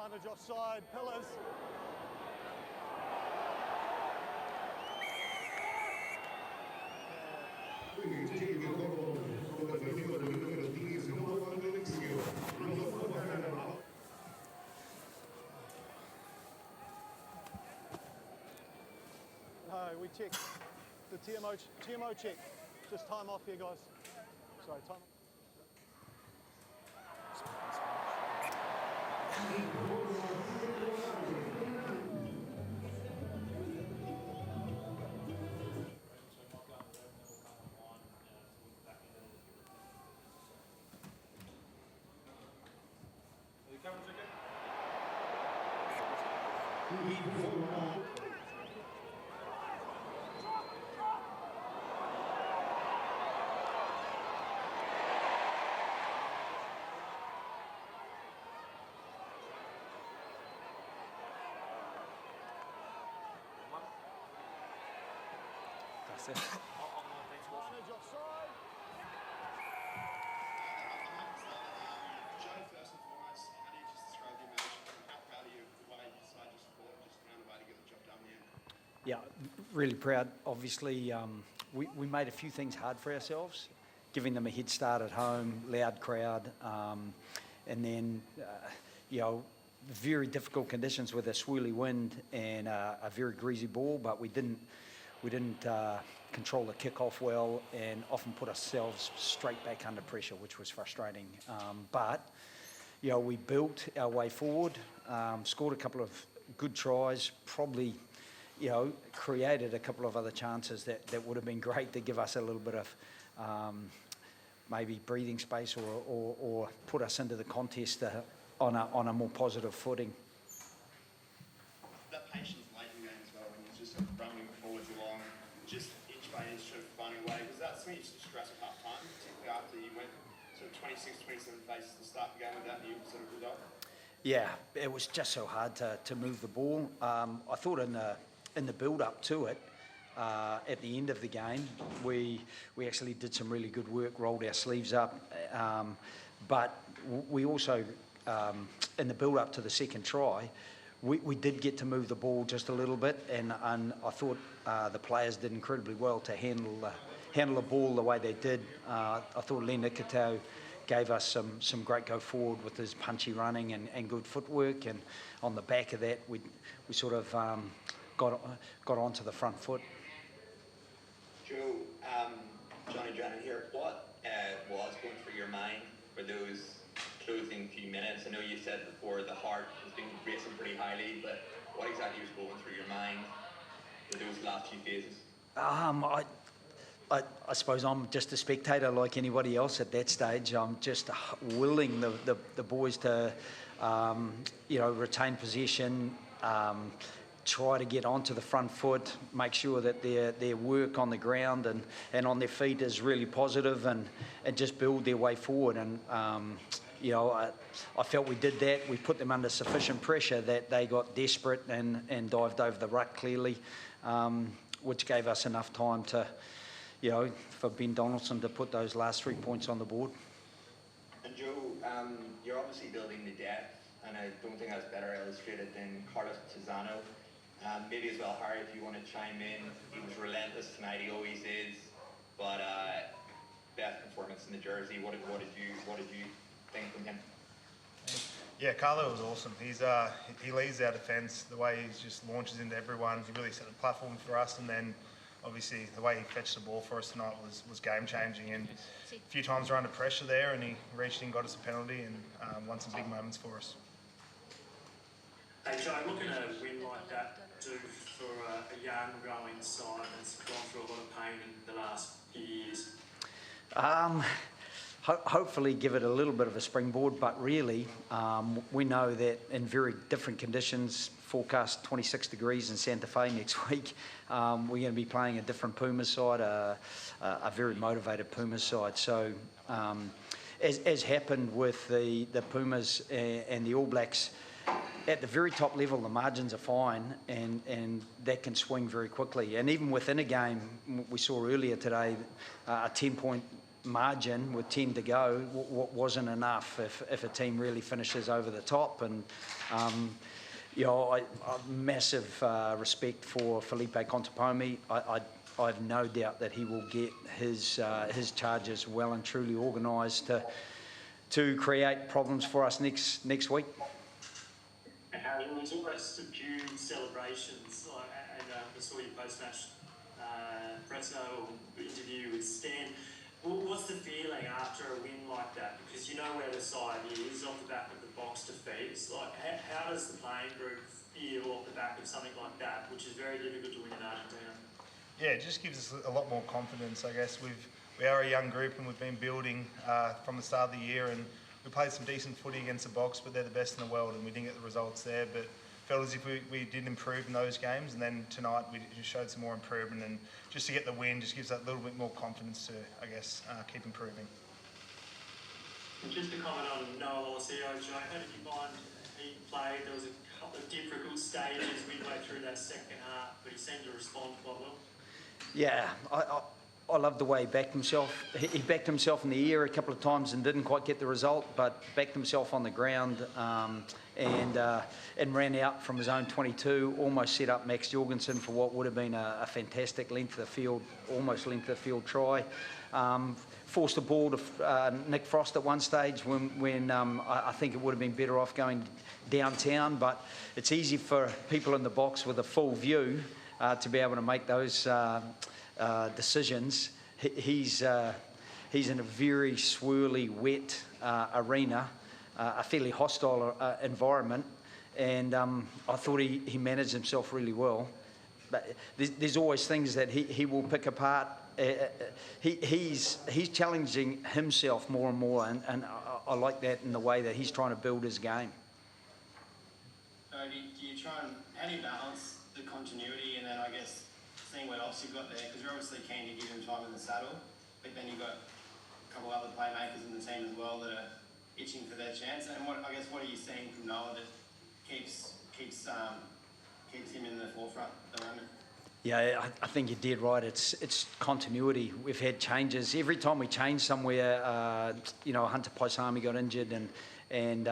Advantage offside, pillars. No, we check the TMO check. Just time off here, guys. Sorry, time off. That's it. Advantage offside. Joe, first and foremost, how do you just describe the emotion and how proud are you of the way you decided just fought and just found a way to get the job done in the end? Yeah, really proud. Obviously, we made a few things hard for ourselves, giving them a head start at home, loud crowd, and then, very difficult conditions with a swirly wind and a very greasy ball, but we didn't control the kick-off well and often put ourselves straight back under pressure, which was frustrating. But we built our way forward, scored a couple of good tries, probably created a couple of other chances that would have been great to give us a little bit of maybe breathing space or put us into the contest on a more positive footing. That patience late in the game as well, when you're just sort of running forwards along, just inch by inch sort of finding a way. Was that something you just stressed at half time, particularly after you went sort of 26, 27 paces to start the game with that new sort of result? Yeah, it was just so hard to move the ball. I thought in the build-up to it, at the end of the game, we actually did some really good work, rolled our sleeves up, but we also, in the build-up to the second try, we did get to move the ball just a little bit, and I thought the players did incredibly well to handle the ball the way they did. I thought Len Ikitau gave us some great go forward with his punchy running and good footwork, and on the back of that, we sort of got onto the front foot. Joe, Johnny Drennan here. What was going through your mind for those closing few minutes? I know you said before the heart has been racing pretty highly, but what exactly was going through your mind for those last few phases? I suppose I'm just a spectator like anybody else at that stage. I'm just willing the boys to, retain possession, try to get onto the front foot, make sure that their work on the ground and on their feet is really positive, and just build their way forward. And I felt we did that. We put them under sufficient pressure that they got desperate and dived over the ruck clearly, which gave us enough time to, for Ben Donaldson to put those last 3 points on the board. And Joe, you're obviously building the depth, and I don't think that's better illustrated than Carlos Tizano. Maybe as well, Harry, if you want to chime in. He was relentless tonight, he always is, but best performance in the jersey. What did you think from him? Yeah, Carlo was awesome. He leads our defence, the way he just launches into everyone. He really set a platform for us, and then obviously the way he fetched the ball for us tonight was game changing, and a few times we're under pressure there and he reached in, got us a penalty, and won some big moments for us. Hey Joe, looking at a win like that do for a young growing side that's gone through a lot of pain in the last few years? Hopefully give it a little bit of a springboard, but really we know that in very different conditions, forecast 26 degrees in Santa Fe next week, we're going to be playing a different Pumas side, a very motivated Pumas side. So as happened with the Pumas and the All Blacks, at the very top level, the margins are fine, and that can swing very quickly. And even within a game, we saw earlier today, a 10-point margin with 10 to go wasn't enough if a team really finishes over the top. And you know, I massive respect for Felipe Contepomi. I have no doubt that he will get his charges well and truly organised to create problems for us next week. Harry, it was almost subdued celebrations, and I saw your post-match presser or interview with Stan. What's the feeling after a win like that? Because you know where the side is off the back of the box defeats. Like, how does the playing group feel off the back of something like that, which is very difficult to win in Argentina? Yeah, it just gives us a lot more confidence, I guess. We are a young group and we've been building from the start of the year, and we played some decent footy against the Box, but they're the best in the world and we didn't get the results there. But felt as if we did improve in those games, and then tonight we just showed some more improvement, and just to get the win just gives that little bit more confidence to, I guess, keep improving. And just to comment on Noah Lolosio, Joe, how did you find he played? There was a couple of difficult stages midway through that second half, but he seemed to respond quite well. Yeah, I love the way he backed himself. He backed himself in the air a couple of times and didn't quite get the result, but backed himself on the ground and ran out from his own 22, almost set up Max Jorgensen for what would have been a fantastic length of field, almost length of field try. Forced the ball to Nick Frost at one stage when I think it would have been better off going downtown, but it's easy for people in the box with a full view to be able to make those decisions. He's in a very swirly, wet arena, a fairly hostile environment, and I thought he managed himself really well. But there's always things that he will pick apart. He's challenging himself more and more, and I like that in the way that he's trying to build his game. Do you try and, how do you balance the continuity and then I guess seeing what else you've got there, because you're obviously keen to give him time in the saddle, but then you've got a couple other playmakers in the team as well that are itching for their chance. And what are you seeing from Noah that keeps him in the forefront at the moment? Yeah, I think you did right. It's continuity. We've had changes every time we change somewhere. Hunter Paisami got injured, and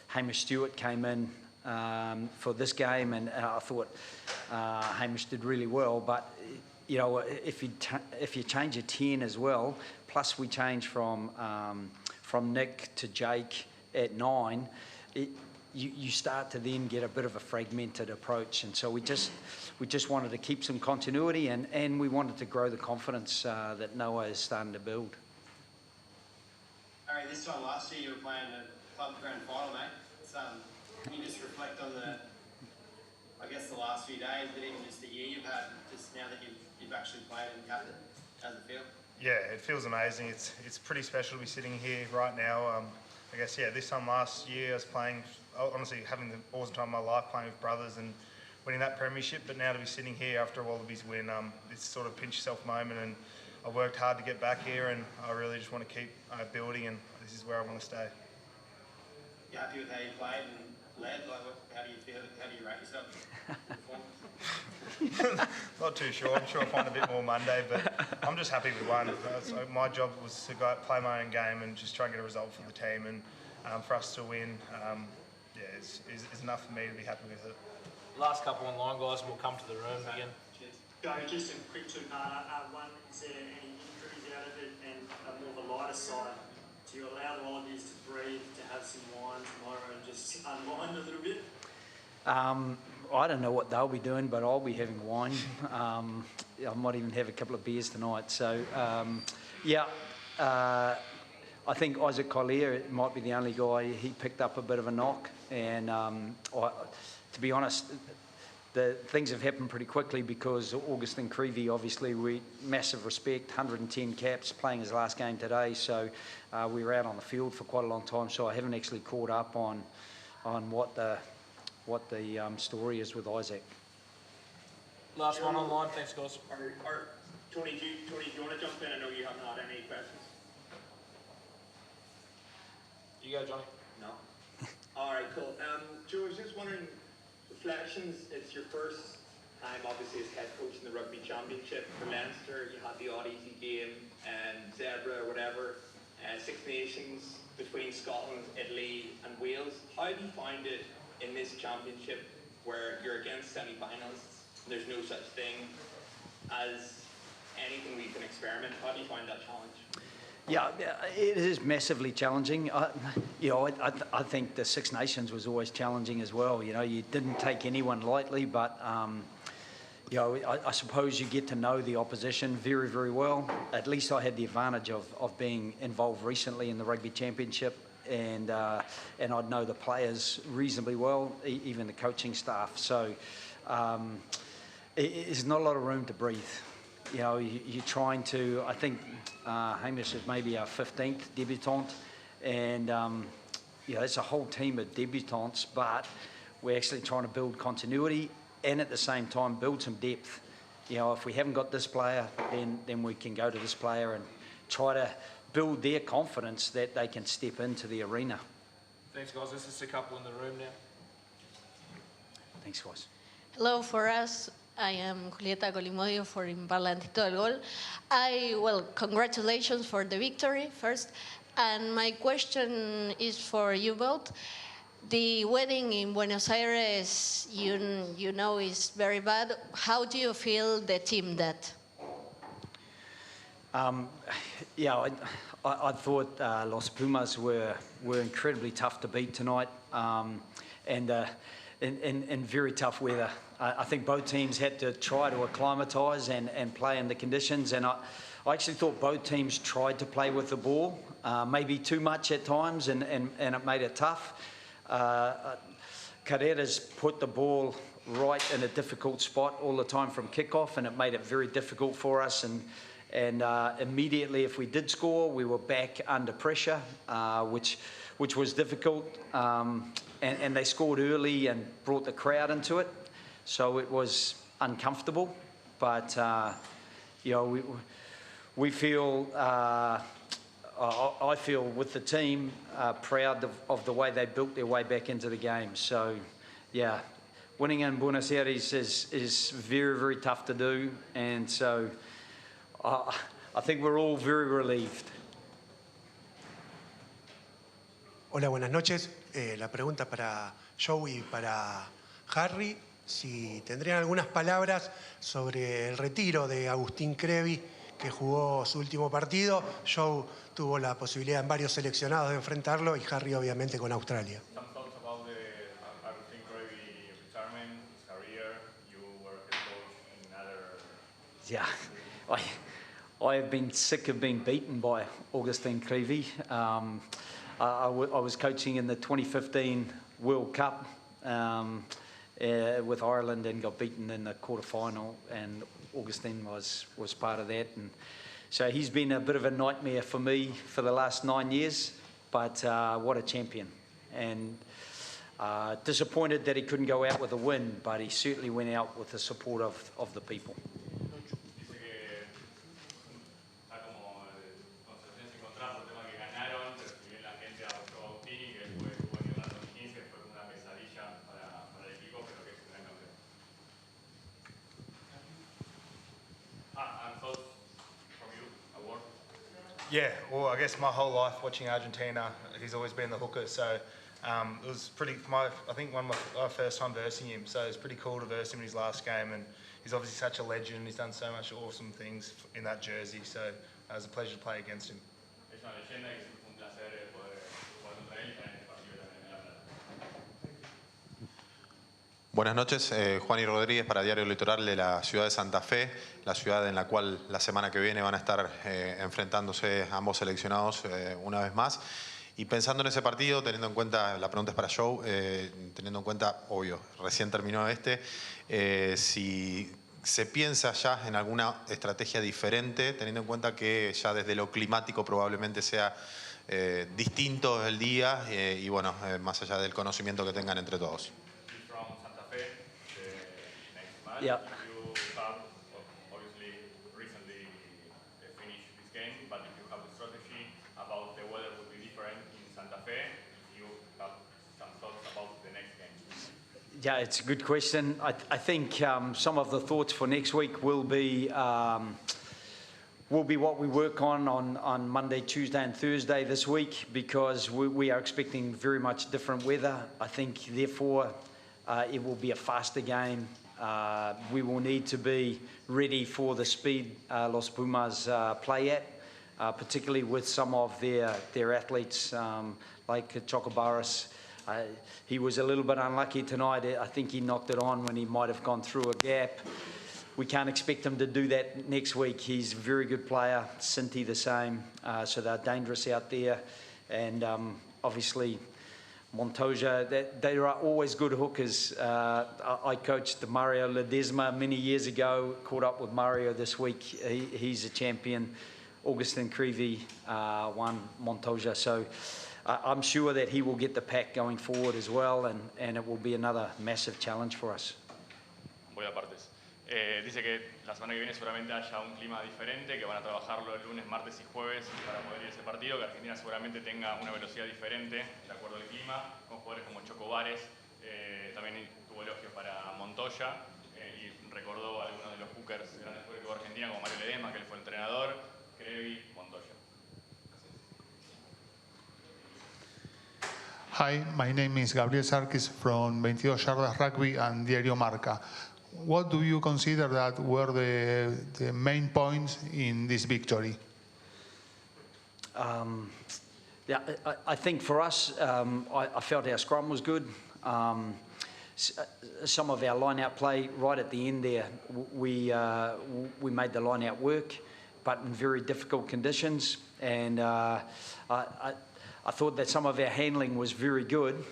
Hamish Stewart came in for this game, and I thought Hamish did really well. But you know, if you change a 10 as well, plus we change from Nick to Jake at 9, you start to then get a bit of a fragmented approach, and so we just wanted to keep some continuity, and we wanted to grow the confidence that Noah is starting to build. Harry, this time last year you were playing the club grand final, mate. Can you just reflect on the last few days, but even just the year you've had, just now that you've actually played and captain? How's it feel? Yeah, it feels amazing. It's pretty special to be sitting here right now. I guess, this time last year I was playing, honestly having the awesome time of my life playing with brothers and winning that premiership, but now to be sitting here after a Wallabies win, it's sort of pinch yourself moment, and I worked hard to get back here, and I really just want to keep building, and this is where I want to stay. You happy with how you played and led? How do you feel? How do you rate yourself? Not too sure. I'm sure I'll find a bit more Monday, but I'm just happy we won. So my job was to go out, play my own game and just try and get a result for the team, and for us to win, it's enough for me to be happy with it. Last couple online, guys, and we'll come to the room again. Cheers. Joe, just a quick two-parter. One, is there any injuries out of it, and more of a lighter side? Do you allow the Wallabies to breathe, to have some wine tomorrow and just unwind a little bit? I don't know what they'll be doing, but I'll be having wine. I might even have a couple of beers tonight. So, I think Isaac Collier might be the only guy. He picked up a bit of a knock, and to be honest, the things have happened pretty quickly because Augustin Creevy, obviously, massive respect, 110 caps, playing his last game today. So we were out on the field for quite a long time. So I haven't actually caught up on what the story is with Isaac. Last one online, thanks guys. Tony, do you want to jump in? I know you haven't had any questions. You go, Johnny. No. All right, cool. Joe, I was just wondering, reflections, it's your first Obviously as head coach in the Rugby Championship for Leinster, you had the odd easy game, Zebra or whatever, Six Nations between Scotland, Italy and Wales. How do you find it in this championship where you're against semi-finalists, there's no such thing as anything we can experiment? How do you find that challenge? Yeah, it is massively challenging. I think the Six Nations was always challenging as well. You know, you didn't take anyone lightly, but I suppose you get to know the opposition very, very well. At least I had the advantage of being involved recently in the Rugby Championship, and I'd know the players reasonably well, even the coaching staff. So there's not a lot of room to breathe. You know, you're trying to, I think Hamish is maybe our 15th debutant, and it's a whole team of debutants, but we're actually trying to build continuity and at the same time build some depth. You know, if we haven't got this player, then we can go to this player and try to build their confidence that they can step into the arena. Thanks, guys. There's just a couple in the room now. Thanks, guys. Hello, for us, I am Julieta Colimodio for Parlantito del Gol. Congratulations for the victory first. And my question is for you both. The wedding in Buenos Aires, you know, is very bad. How do you feel the team that? I thought Los Pumas were incredibly tough to beat tonight, and in very tough weather. I think both teams had to try to acclimatise and play in the conditions, and I actually thought both teams tried to play with the ball, maybe too much at times, and it made it tough. Carreras put the ball right in a difficult spot all the time from kickoff, and it made it very difficult for us, and immediately if we did score, we were back under pressure, which was difficult, and they scored early and brought the crowd into it. So it was uncomfortable, but we feel, I feel with the team proud of the way they built their way back into the game. So yeah, winning in Buenos Aires is very, very tough to do, and so I think we're all very relieved. Hola, buenas noches. La pregunta para Joe y para Harry, si tendrían algunas palabras sobre el retiro de Agustín Crevi, que jugó su último partido. Joe tuvo la posibilidad en varios seleccionados de enfrentarlo y Harry obviamente con Australia. Some thoughts about the Agustín Crevi retirement, his career. You were head coach in other... Yeah, I have been sick of being beaten by Agustín Crevi. I was coaching in the 2015 World Cup with Ireland and got beaten in the quarterfinal, and Agustín was part of that. And so he's been a bit of a nightmare for me for the last 9 years, but what a champion. And disappointed that he couldn't go out with a win, but he certainly went out with the support of the people. Yeah, well, I guess my whole life watching Argentina, he's always been the hooker. So it was pretty. I think my first time versing him, so it was pretty cool to verse him in his last game. And he's obviously such a legend. He's done so much awesome things in that jersey. So it was a pleasure to play against him. Buenas noches, Juan y Rodríguez para Diario Litoral de la ciudad de Santa Fe, la ciudad en la cual la semana que viene van a estar enfrentándose ambos seleccionados una vez más. Y pensando en ese partido, teniendo en cuenta, la pregunta es para Joe, teniendo en cuenta, obvio, recién terminó si se piensa ya en alguna estrategia diferente, teniendo en cuenta que ya desde lo climático probablemente sea distinto el día y bueno, más allá del conocimiento que tengan entre todos. Yeah. You have obviously recently finished this game, but if you have a strategy about the weather would be different in Santa Fe, if you have some thoughts about the next game. Yeah, it's a good question. I think some of the thoughts for next week will be what we work on Monday, Tuesday and Thursday this week, because we are expecting very much different weather. I think, therefore, it will be a faster game. We will need to be ready for the speed Los Pumas play at, particularly with some of their athletes like Chocobaras. He was a little bit unlucky tonight. I think he knocked it on when he might have gone through a gap. We can't expect him to do that next week. He's a very good player. Sinti the same. So they're dangerous out there. And obviously Montoya, they are always good hookers. I coached Mario Ledesma many years ago, caught up with Mario this week. He's a champion. Augustin Creevy won Montoya. So I'm sure that he will get the pack going forward as well, and it will be another massive challenge for us. Voy a partes. Dice que la semana que viene seguramente haya un clima diferente, que van a trabajarlo el lunes, martes y jueves para poder ir a ese partido, que Argentina seguramente tenga una velocidad diferente de acuerdo al clima, con jugadores como Chocobares, también tuvo elogios para Montoya, y recordó a algunos de los hookers grandes que tuvo Argentina, como Mario Ledesma, que él fue el entrenador, Crevi, Montoya. Hi, my name is Gabriel Sarkis from 22 Yardas Rugby and Diario Marca. What do you consider that were the main points in this victory? Yeah, I think for us, I felt our scrum was good. Some of our line-out play right at the end there, we made the line-out work, but in very difficult conditions. And I thought that some of our handling was very good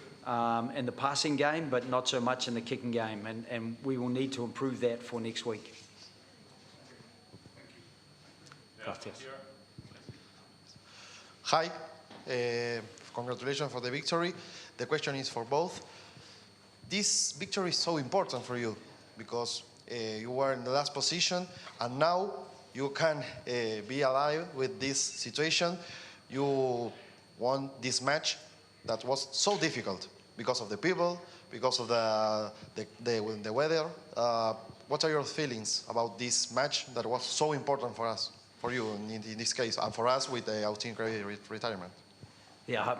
in the passing game, but not so much in the kicking game. And we will need to improve that for next week. Gracias. Hi, congratulations for the victory. The question is for both. This victory is so important for you because you were in the last position and now you can be alive with this situation. You won this match that was so difficult because of the people, because of the weather. What are your feelings about this match that was so important for us, for you in this case, and for us with the Agustin Crevi retirement? Yeah,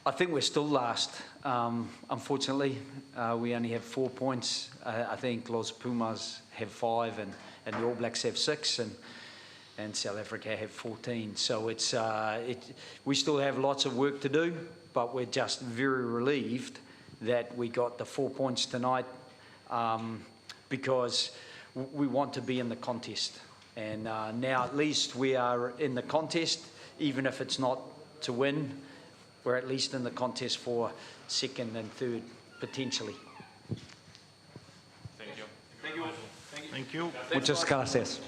I think we're still last. Unfortunately, we only have 4 points. I think Los Pumas have 5 and the All Blacks have 6 and South Africa have 14. So we still have lots of work to do, but we're just very relieved that we got the 4 points tonight because we want to be in the contest. And now at least we are in the contest, even if it's not to win. We're at least in the contest for second and third, potentially. Thank you. Thank you. Muchas gracias.